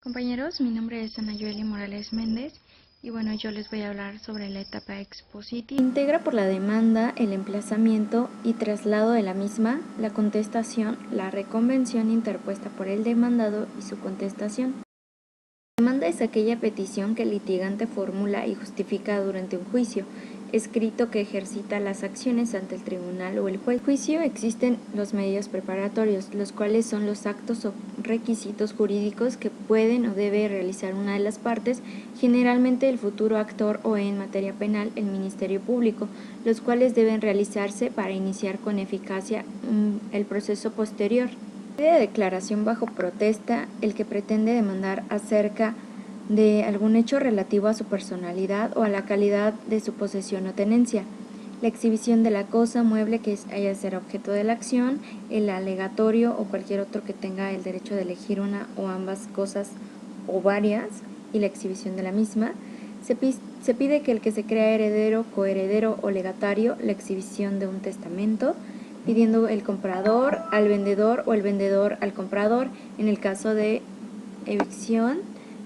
Compañeros, mi nombre es Anayueli Morales Méndez y bueno, yo les voy a hablar sobre la etapa expositiva. Integra por la demanda, el emplazamiento y traslado de la misma, la contestación, la reconvención interpuesta por el demandado y su contestación. La demanda es aquella petición que el litigante formula y justifica durante un juicio, escrito que ejercita las acciones ante el tribunal o el juez. En el juicio existen los medios preparatorios, los cuales son los actos o requisitos jurídicos que pueden o debe realizar una de las partes, generalmente el futuro actor o en materia penal el Ministerio Público, los cuales deben realizarse para iniciar con eficacia el proceso posterior. De declaración bajo protesta, el que pretende demandar acerca de algún hecho relativo a su personalidad o a la calidad de su posesión o tenencia. La exhibición de la cosa mueble que haya de ser objeto de la acción, el alegatorio o cualquier otro que tenga el derecho de elegir una o ambas cosas o varias, y la exhibición de la misma. Se pide que el que se crea heredero, coheredero o legatario, la exhibición de un testamento, pidiendo el comprador al vendedor o el vendedor al comprador, en el caso de evicción,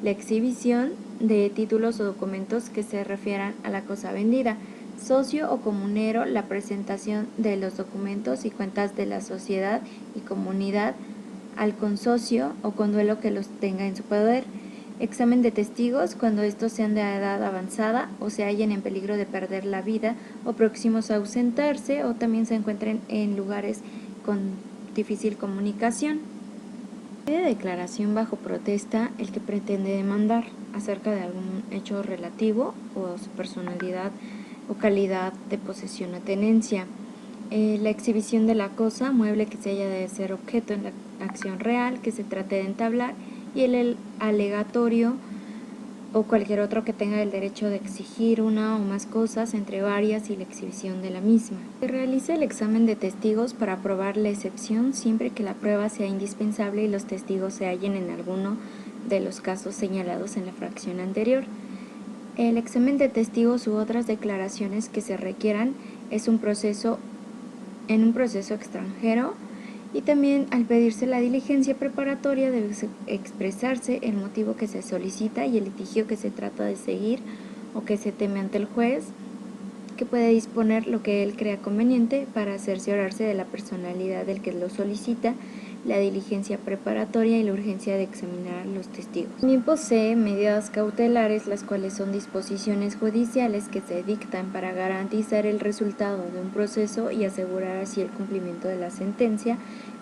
la exhibición de títulos o documentos que se refieran a la cosa vendida. Socio o comunero, la presentación de los documentos y cuentas de la sociedad y comunidad al consocio o conduelo que los tenga en su poder. Examen de testigos cuando estos sean de edad avanzada o se hallen en peligro de perder la vida o próximos a ausentarse o también se encuentren en lugares con difícil comunicación. De declaración bajo protesta, el que pretende demandar acerca de algún hecho relativo o su personalidad o calidad de posesión o tenencia. La exhibición de la cosa mueble que se haya de ser objeto en la acción real que se trate de entablar, y el alegatorio o cualquier otro que tenga el derecho de exigir una o más cosas entre varias y la exhibición de la misma. Se realiza el examen de testigos para probar la excepción siempre que la prueba sea indispensable y los testigos se hallen en alguno de los casos señalados en la fracción anterior. El examen de testigos u otras declaraciones que se requieran es en un proceso extranjero, y también al pedirse la diligencia preparatoria debe expresarse el motivo que se solicita y el litigio que se trata de seguir o que se teme ante el juez, que puede disponer lo que él crea conveniente para cerciorarse de la personalidad del que lo solicita, la diligencia preparatoria y la urgencia de examinar a los testigos. También posee medidas cautelares, las cuales son disposiciones judiciales que se dictan para garantizar el resultado de un proceso y asegurar así el cumplimiento de la sentencia,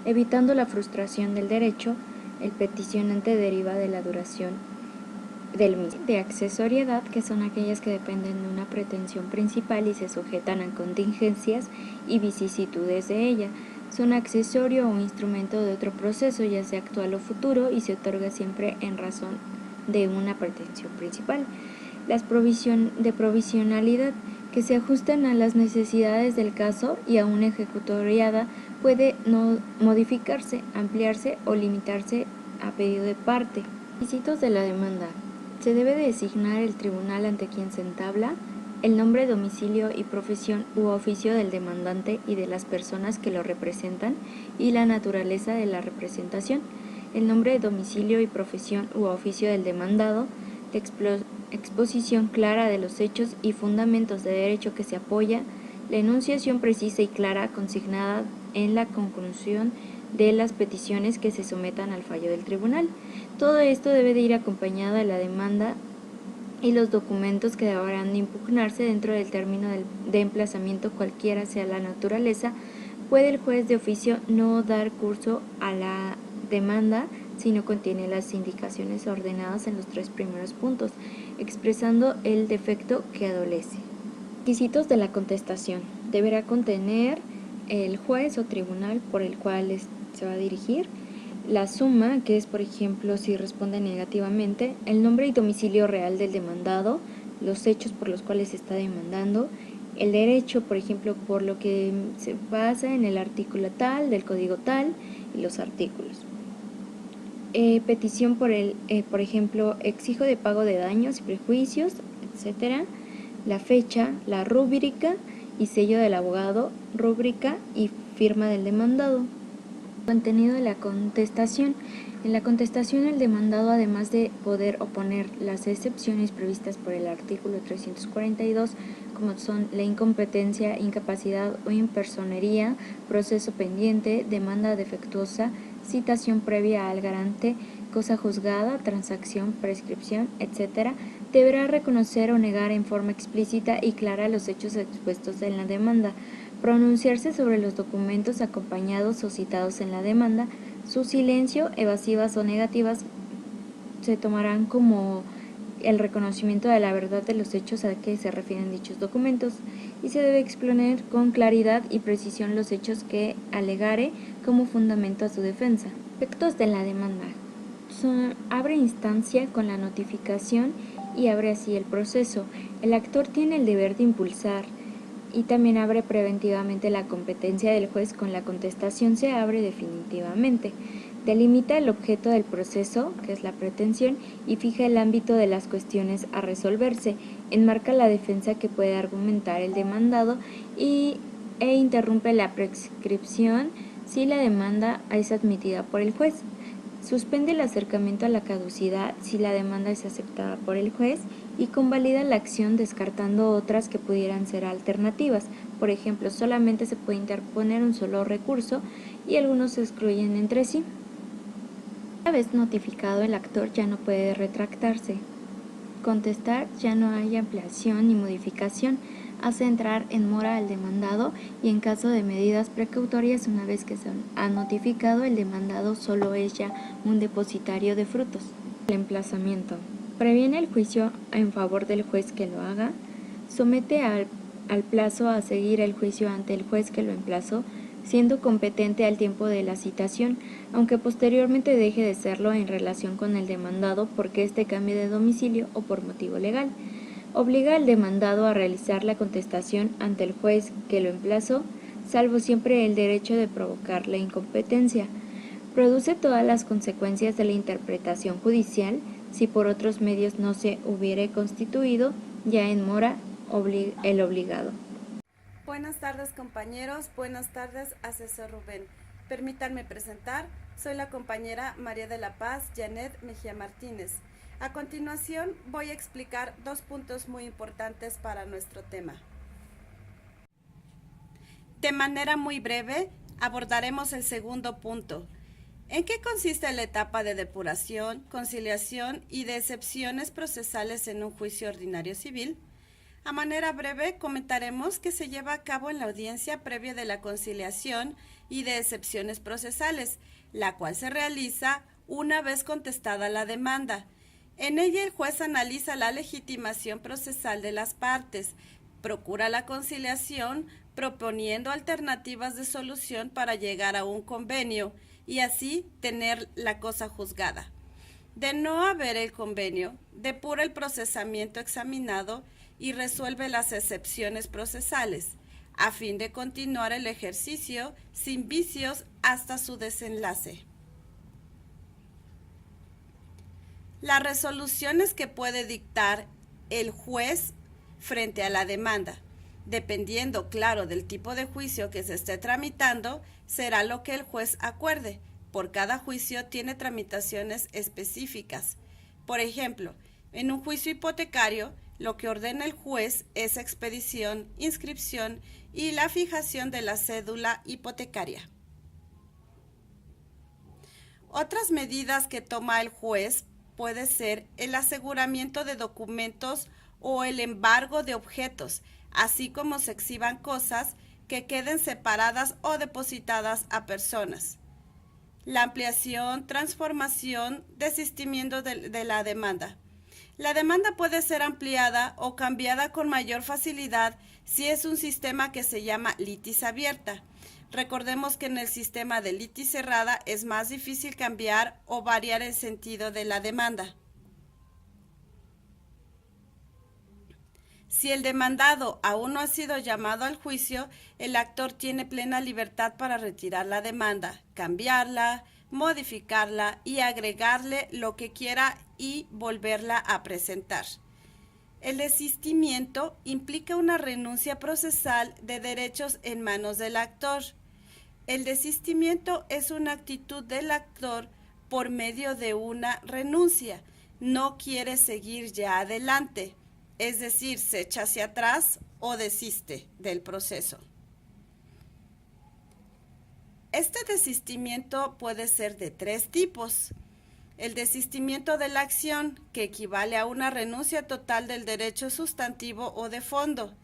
evitando la frustración del derecho. El peticionante deriva de la duración del mismo. De accesoriedad, que son aquellas que dependen de una pretensión principal y se sujetan a contingencias y vicisitudes de ella. Son accesorio o instrumento de otro proceso, ya sea actual o futuro, y se otorga siempre en razón de una pretensión principal. Las de provisionalidad, que se ajustan a las necesidades del caso y a una ejecutoriada puede no modificarse, ampliarse o limitarse a pedido de parte. Requisitos de la demanda. Se debe designar el tribunal ante quien se entabla, el nombre, domicilio y profesión u oficio del demandante y de las personas que lo representan y la naturaleza de la representación, el nombre, domicilio y profesión u oficio del demandado, la exposición clara de los hechos y fundamentos de derecho que se apoya, la enunciación precisa y clara consignada en la conclusión de las peticiones que se sometan al fallo del tribunal. Todo esto debe de ir acompañado de la demanda y los documentos que deberán de impugnarse dentro del término de emplazamiento, cualquiera sea la naturaleza. Puede el juez de oficio no dar curso a la demanda si no contiene las indicaciones ordenadas en los 3 primeros puntos, expresando el defecto que adolece. Requisitos de la contestación. Deberá contener el juez o tribunal por el cual se va a dirigir, la suma, que es por ejemplo si responde negativamente, el nombre y domicilio real del demandado, los hechos por los cuales se está demandando, el derecho, por ejemplo, por lo que se basa en el artículo tal, del código tal y los artículos. Petición por ejemplo, exijo de pago de daños y prejuicios, etc. La fecha, la rúbrica y sello del abogado, rúbrica y firma del demandado. Contenido de la contestación. En la contestación, el demandado, además de poder oponer las excepciones previstas por el artículo 342, como son la incompetencia, incapacidad o impersonería, proceso pendiente, demanda defectuosa, citación previa al garante, cosa juzgada, transacción, prescripción, etc., deberá reconocer o negar en forma explícita y clara los hechos expuestos en la demanda, pronunciarse sobre los documentos acompañados o citados en la demanda. Su silencio, evasivas o negativas, se tomarán como el reconocimiento de la verdad de los hechos a que se refieren dichos documentos, y se debe exponer con claridad y precisión los hechos que alegare como fundamento a su defensa. Efectos de la demanda. Abre instancia con la notificación y abre así el proceso. El actor tiene el deber de impulsar, y también abre preventivamente la competencia del juez. Con la contestación se abre definitivamente. Delimita el objeto del proceso, que es la pretensión, y fija el ámbito de las cuestiones a resolverse. Enmarca la defensa que puede argumentar el demandado e interrumpe la prescripción si la demanda es admitida por el juez. Suspende el acercamiento a la caducidad si la demanda es aceptada por el juez, y convalida la acción descartando otras que pudieran ser alternativas. Por ejemplo, solamente se puede interponer un solo recurso y algunos se excluyen entre sí. Una vez notificado, el actor ya no puede retractarse. Contestar: ya no hay ampliación ni modificación. Hace entrar en mora al demandado, y en caso de medidas precautorias, una vez que se ha notificado, el demandado solo es ya un depositario de frutos. El emplazamiento. Previene el juicio en favor del juez que lo haga. Somete al plazo a seguir el juicio ante el juez que lo emplazó, siendo competente al tiempo de la citación, aunque posteriormente deje de serlo en relación con el demandado porque éste cambie de domicilio o por motivo legal. Obliga al demandado a realizar la contestación ante el juez que lo emplazó, salvo siempre el derecho de provocar la incompetencia. Produce todas las consecuencias de la interpretación judicial si por otros medios no se hubiere constituido ya en mora el obligado. Buenas tardes, compañeros, buenas tardes, asesor Rubén. Permítanme presentar, soy la compañera María de la Paz Janet Mejía Martínez. A continuación voy a explicar dos puntos muy importantes para nuestro tema. De manera muy breve, abordaremos el segundo punto. ¿En qué consiste la etapa de depuración, conciliación y de excepciones procesales en un juicio ordinario civil? A manera breve, comentaremos que se lleva a cabo en la audiencia previa de la conciliación y de excepciones procesales, la cual se realiza una vez contestada la demanda. En ella el juez analiza la legitimación procesal de las partes, procura la conciliación proponiendo alternativas de solución para llegar a un convenio y así tener la cosa juzgada. De no haber el convenio, depura el procesamiento examinado y resuelve las excepciones procesales, a fin de continuar el ejercicio sin vicios hasta su desenlace. Las resoluciones que puede dictar el juez frente a la demanda, dependiendo, claro, del tipo de juicio que se esté tramitando, será lo que el juez acuerde. Por cada juicio tiene tramitaciones específicas. Por ejemplo, en un juicio hipotecario, lo que ordena el juez es expedición, inscripción y la fijación de la cédula hipotecaria. Otras medidas que toma el juez puede ser el aseguramiento de documentos o el embargo de objetos, así como se exhiban cosas que queden separadas o depositadas a personas. La ampliación, transformación, desistimiento de la demanda. La demanda puede ser ampliada o cambiada con mayor facilidad si es un sistema que se llama litis abierta. Recordemos que en el sistema de litis cerrada es más difícil cambiar o variar el sentido de la demanda. Si el demandado aún no ha sido llamado al juicio, el actor tiene plena libertad para retirar la demanda, cambiarla, modificarla y agregarle lo que quiera y volverla a presentar. El desistimiento implica una renuncia procesal de derechos en manos del actor. El desistimiento es una actitud del actor por medio de una renuncia. No quiere seguir ya adelante, es decir, se echa hacia atrás o desiste del proceso. Este desistimiento puede ser de 3 tipos. El desistimiento de la acción, que equivale a una renuncia total del derecho sustantivo o de fondo.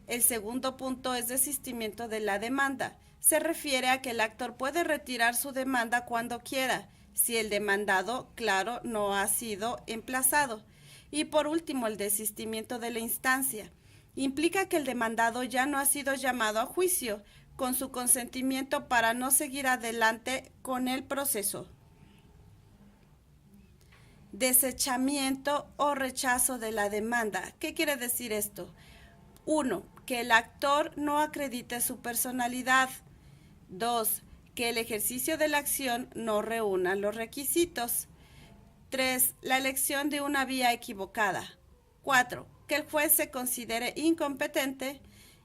El segundo punto es desistimiento de la demanda. Se refiere a que el actor puede retirar su demanda cuando quiera, si el demandado, claro, no ha sido emplazado. Y por último, el desistimiento de la instancia. Implica que el demandado ya no ha sido llamado a juicio, con su consentimiento para no seguir adelante con el proceso. Desechamiento o rechazo de la demanda. ¿Qué quiere decir esto? 1. Que el actor no acredite su personalidad. 2. Que el ejercicio de la acción no reúna los requisitos. 3. La elección de una vía equivocada. 4. Que el juez se considere incompetente.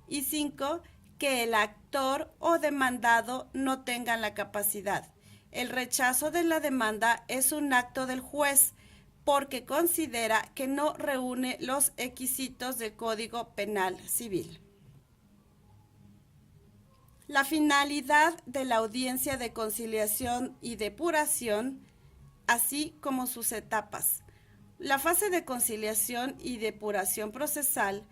Y 5. Que el actor o demandado no tengan la capacidad. El rechazo de la demanda es un acto del juez porque considera que no reúne los requisitos del Código Penal Civil. La finalidad de la audiencia de conciliación y depuración, así como sus etapas. La fase de conciliación y depuración procesal,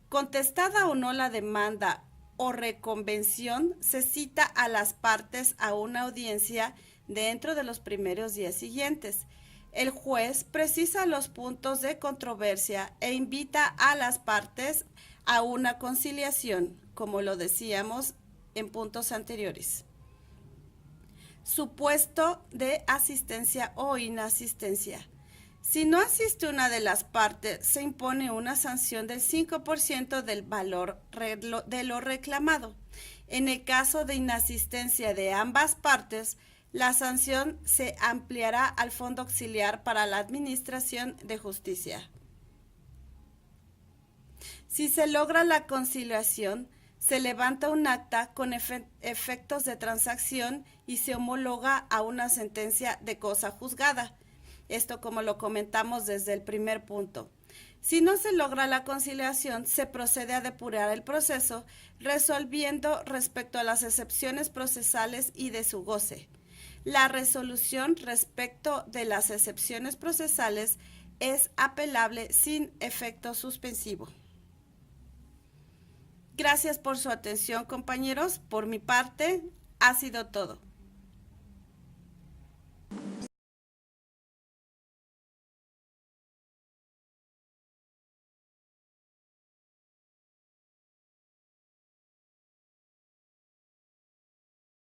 contestada o no la demanda o reconvención, se cita a las partes a una audiencia dentro de los primeros días siguientes. El juez precisa los puntos de controversia e invita a las partes a una conciliación, como lo decíamos en puntos anteriores. Supuesto de asistencia o inasistencia. Si no asiste una de las partes, se impone una sanción del 5% del valor de lo reclamado. En el caso de inasistencia de ambas partes, la sanción se ampliará al Fondo Auxiliar para la Administración de Justicia. Si se logra la conciliación, se levanta un acta con efectos de transacción y se homologa a una sentencia de cosa juzgada. Esto como lo comentamos desde el primer punto. Si no se logra la conciliación, se procede a depurar el proceso, resolviendo respecto a las excepciones procesales y de su goce. La resolución respecto de las excepciones procesales es apelable sin efecto suspensivo. Gracias por su atención, compañeros. Por mi parte, ha sido todo.